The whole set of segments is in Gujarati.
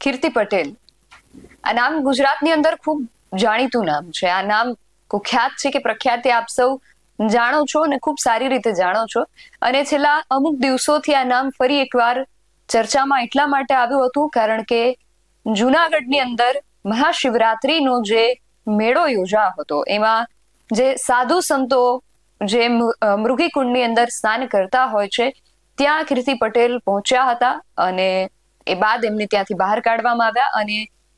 કીર્તિ પટેલ આ નામ ગુજરાતની અંદર ખૂબ જાણીતું નામ છે. આ નામ કુખ્યાત છે કે પ્રખ્યાત તે આપ સૌ જાણો છો અને ખૂબ સારી રીતે જાણો છો. અને છેલ્લા અમુક દિવસોથી આ નામ ફરી એકવાર ચર્ચામાં એટલા માટે આવ્યું હતું કારણ કે જુનાગઢની અંદર મહાશિવરાત્રીનો જે મેળો યોજાયો હતો એમાં જે સાધુ સંતો જે મૃગીકુંડની અંદર સ્નાન કરતા હોય છે ત્યાં કીર્તિ પટેલ પહોંચ્યા હતા અને એ બાદ એમને ત્યાંથી બહાર કાઢવામાં આવ્યા. અને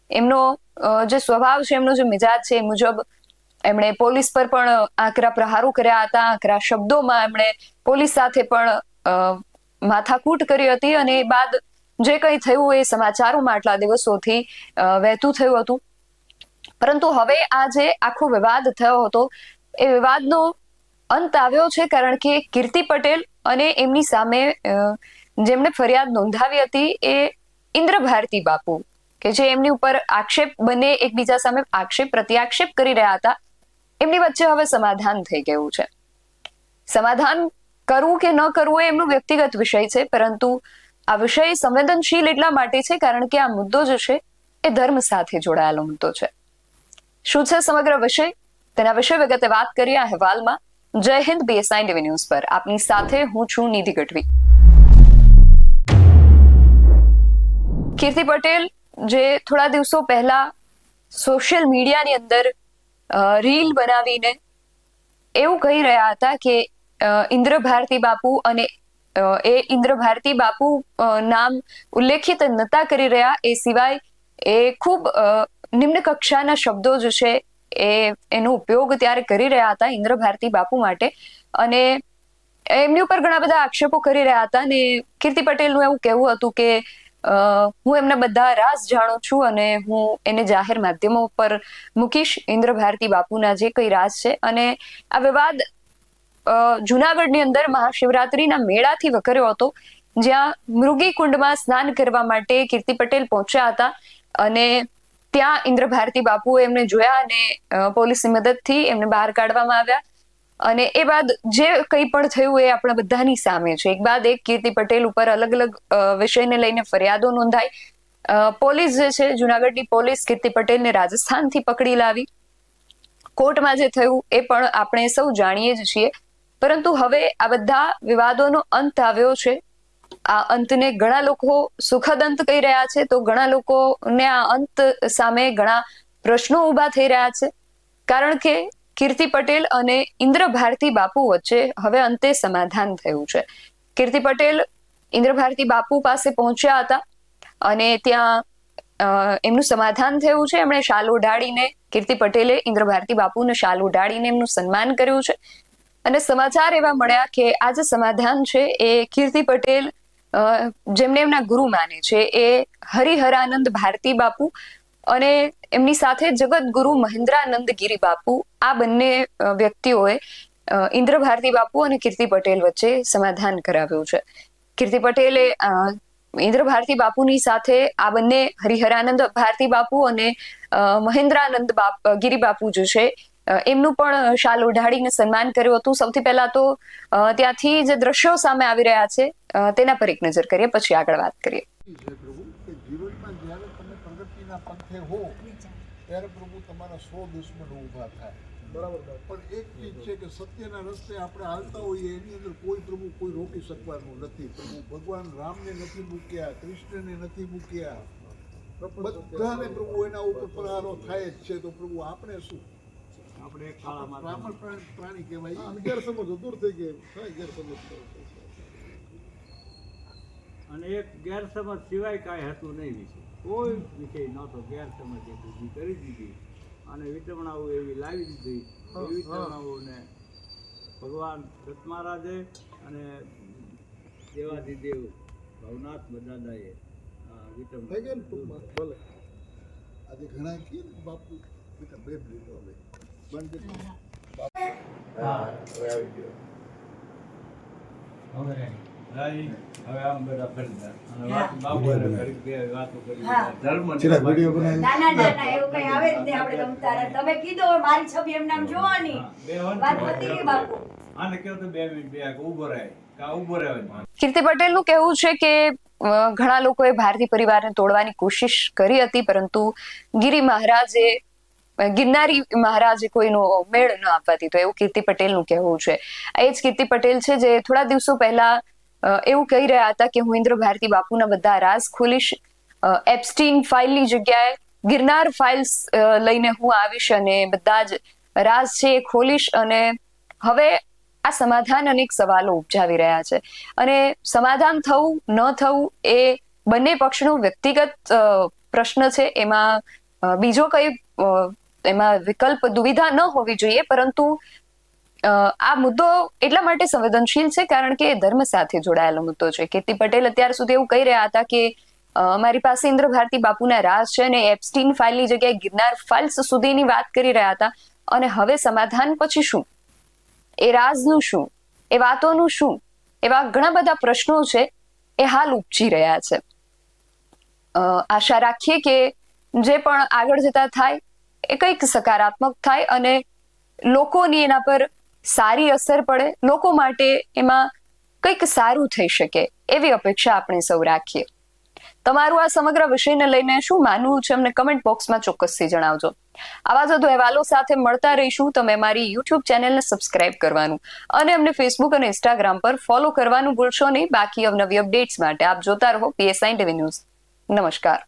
એમનો જે સ્વભાવ છે, એમનો જે મિજાજ છે એ મુજબ એમણે પોલીસ પર પણ આકરા પ્રહારો કર્યા હતા. આકરા શબ્દોમાં એમણે પોલીસ સાથે પણ માથાકૂટ કરી હતી. અને એ બાદ જે કંઈ થયું એ સમાચારોમાં આટલા દિવસોથી વહેતું થયું હતું. પરંતુ હવે આ જે આખો વિવાદ થયો હતો એ વિવાદનો અંત આવ્યો છે કારણ કે કીર્તિ પટેલ અને એમની સામે જેમણે ફરિયાદ નોંધાવી હતી એ ઇન્દ્ર ભારતી બાપુ કે જે એમની ઉપર આક્ષેપ બંને એકબીજા સામે આક્ષેપ પ્રત્યાક્ષેપ કરી રહ્યા હતા, એમની વચ્ચે હવે સમાધાન થઈ ગયું છે. સમાધાન કરવું કે ન કરવું એ એમનો વ્યક્તિગત વિષય છે, પરંતુ આ વિષય સંવેદનશીલ એટલા માટે છે કારણ કે આ મુદ્દો જે છે એ ધર્મ સાથે જોડાયેલો મુદ્દો છે. શું છે સમગ્ર વિષય, તેના વિશે વિગતે વાત કરીએ આ અહેવાલમાં. જય હિન્દ, BSI ટીવી ન્યૂઝ પર આપની સાથે હું છું નિધિ ગઢવી. કીર્તિ પટેલ જે થોડા દિવસો પહેલા સોશિયલ મીડિયાની અંદર રીલ બનાવીને એવું કહી રહ્યા હતા કે ઇન્દ્ર ભારતી બાપુ અને એ ઇન્દ્ર ભારતી બાપુ નામ ઉલ્લેખિત નતા કરી રહ્યા, એ સિવાય એ ખૂબ નિમ્ન કક્ષાના શબ્દો જે છે એનો ઉપયોગ ત્યારે કરી રહ્યા હતા ઇન્દ્ર ભારતી બાપુ માટે. અને એમની ઉપર ઘણા બધા આક્ષેપો કરી રહ્યા હતા. અને કીર્તિ પટેલનું એવું કહેવું હતું કે હું એમના બધા રાઝ જાણું છું અને હું એને જાહેર માધ્યમો પર મૂકીશ, ઇન્દ્ર ભારતી બાપુના જે કઈ રાઝ છે. અને આ વિવાદ જુનાગઢની અંદર મહાશિવરાત્રીના મેળાથી વકર્યો હતો, જ્યાં મૃગી કુંડમાં સ્નાન કરવા માટે કીર્તિ પટેલ પહોંચ્યા હતા. અને ત્યાં ઇન્દ્ર ભારતી બાપુએ એમને જોયા અને પોલીસની મદદથી એમને બહાર કાઢવામાં આવ્યા. અને એ બાદ જે કંઈ પણ થયું એ આપણા બધાની સામે છે. એક બાદ એક કીર્તિ પટેલ ઉપર અલગ અલગ વિષયને લઈને ફરિયાદો નોંધાઈ. પોલીસ જે છે, જુનાગઢની પોલીસ કીર્તિ પટેલને રાજસ્થાનથી પકડી લાવી. કોર્ટમાં જે થયું એ પણ આપણે સૌ જાણીએ જ છીએ. પરંતુ હવે આ બધા વિવાદોનો અંત આવ્યો છે. આ અંતને ઘણા લોકો સુખદ અંત કહી રહ્યા છે, તો ઘણા લોકોને આ અંત સામે ઘણા પ્રશ્નો ઊભા થઈ રહ્યા છે. કારણ કે કીર્તિ પટેલ અને ઇન્દ્ર ભારતી બાપુ વચ્ચે હવે અંતે સમાધાન થયું છે. કીર્તિ પટેલ ઇન્દ્ર ભારતી બાપુ પાસે પહોંચ્યા હતા અને ત્યાં એમનું સમાધાન થયું છે. એમણે શાલ ઓઢાડીને કીર્તિ પટેલે ઇન્દ્ર ભારતી બાપુને શાલ ઓઢાડીને એમનું સન્માન કર્યું છે. અને સમાચાર એવા મળ્યા કે આ જે સમાધાન છે એ કીર્તિ પટેલ જેમને એમના ગુરુ માને છે એ હરિહરાનંદ ભારતી બાપુ અને એમની સાથે જગત ગુરુ મહેન્દ્રાનંદ ગિરી બાપુ, આ બંને વ્યક્તિઓએ ઇન્દ્ર ભારતી બાપુ અને કીર્તિ પટેલ વચ્ચે સમાધાન કરાવ્યું છે. કીર્તિ પટેલે ઇન્દ્ર ભારતી બાપુની સાથે આ બંને હરિહરાનંદ ભારતી બાપુ અને મહેન્દ્રાનંદ ગિરી બાપુ જે છે એમનું પણ શાલ ઓઢાડીને સન્માન કર્યું હતું. સૌથી પહેલા તો ત્યાંથી જે દ્રશ્યો સામે આવી રહ્યા છે તેના પર એક નજર કરીએ, પછી આગળ વાત કરીએ. જીવનમાં જ્યારે તમે પ્રગતિના પંથે હો ત્યારે પ્રભુ તમારા 100 દુશ્મનો ઊભા થાય. બરાબર. પણ એક ચીજ છે કે સત્યના રસ્તે આપણે હાલતા હોઈએ એની અંદર કોઈ પ્રભુ કોઈ રોકી શકવાનું નથી. પ્રભુ ભગવાન રામને નથી મૂક્યા, કૃષ્ણને નથી મૂક્યા, બધાને પ્રભુ એના ઉપર પ્રહારો થાય જ છે. તો પ્રભુ આપણે શું, આપણે બ્રાહ્મણ પ્રાણી કહેવાય. ગેરસમજ દૂર થઈ ગઈ, ગેરસમજ. અને એક ગેરસમજ સિવાય કાંઈ હતું નહીં વિશે, કોઈ વિષય નહોતો. ગેરસમજ એક ઊભી કરી દીધી અને વિટમણાઓ એવી લાવી દીધી. એ વિટમણાઓને ભગવાન દત્ત મહારાજે અને દેવાધિદેવ ભવનાથ બદાદાએ વિટમણા. ભલે આજે ઘણા કીએ બાપુ બેટા બે લીધો હવે બંધ હવે આમ બધા ફરી બાપુ વાતો કરી ધર્મ એવું કઈ આવે જ નહીં. આપણે તમે કીધું મારી છબી એમ નામ જોવાની વાત પતી ગઈ બાપુ. આને કહો તો 2 મિનિટ બે ઉભો રહે ઉભો રહેવાય. કીર્તિ પટેલનું કહેવું છે કે ઘણા લોકોએ ભારતી પરિવારને તોડવાની કોશિશ કરી હતી, પરંતુ ગિરનારી મહારાજે કોઈનો મેળ ન આપવા દીધો, એવું કીર્તિ પટેલનું કહેવું છે. એ જ કીર્તિ પટેલ છે જે થોડા દિવસો પહેલા એવું કહી રહ્યા હતા કે હું ઇન્દ્ર ભારતી બાપુના બધા રાઝ ખોલીશ, એપ્સ્ટીન ફાઇલની જગ્યાએ ગિરનાર ફાઇલ્સ લઈને હું આવીશ અને બધા જ રાઝ છે એ ખોલીશ. અને હવે આ સમાધાન અનેક સવાલો ઉપજાવી રહ્યા છે, અને સમાધાન થવું ન થવું એ બંને પક્ષનો વ્યક્તિગત પ્રશ્ન છે. એમાં બીજો કઈ એમાં વિકલ્પ દુવિધા ન હોવી જોઈએ, પરંતુ આ મુદ્દો એટલા માટે સંવેદનશીલ છે કારણ કે ધર્મ સાથે જોડાયેલો મુદ્દો છે. કીર્તિ પટેલ અત્યાર સુધી એવું કહી રહ્યા હતા કે મારી પાસે ઇન્દ્ર ભારતી બાપુના રાઝ છે, અને એપ્સ્ટીન ફાઇલની જગ્યાએ ગિરનાર ફાઇલ્સ સુધીની વાત કરી રહ્યા હતા. અને હવે સમાધાન પછી શું, એ રાજનું શું, એ વાતોનું શું, એવા ઘણા બધા પ્રશ્નો છે એ હાલ ઉપજી રહ્યા છે. આશા રાખીએ કે જે પણ આગળ જતા થાય એ કંઈક સકારાત્મક થાય અને લોકોની એના પર સારી અસર પડે, લોકો માટે એમાં કંઈક સારું થઈ શકે એવી અપેક્ષા આપણે સૌ રાખીએ. તમારું આ સમગ્ર વિષયને લઈને શું માનવું છે અમને કમેન્ટ બોક્સમાં ચોક્કસથી જણાવજો. આવા જ વધુ અહેવાલો સાથે મળતા રહીશું. તમે અમારી યુટ્યુબ ચેનલને સબસ્ક્રાઇબ કરવાનું અને અમને ફેસબુક અને ઇન્સ્ટાગ્રામ પર ફોલો કરવાનું ભૂલશો નહીં. બાકી અવનવી અપડેટ્સ માટે આપ જોતા રહો PSI TV ન્યૂઝ. નમસ્કાર.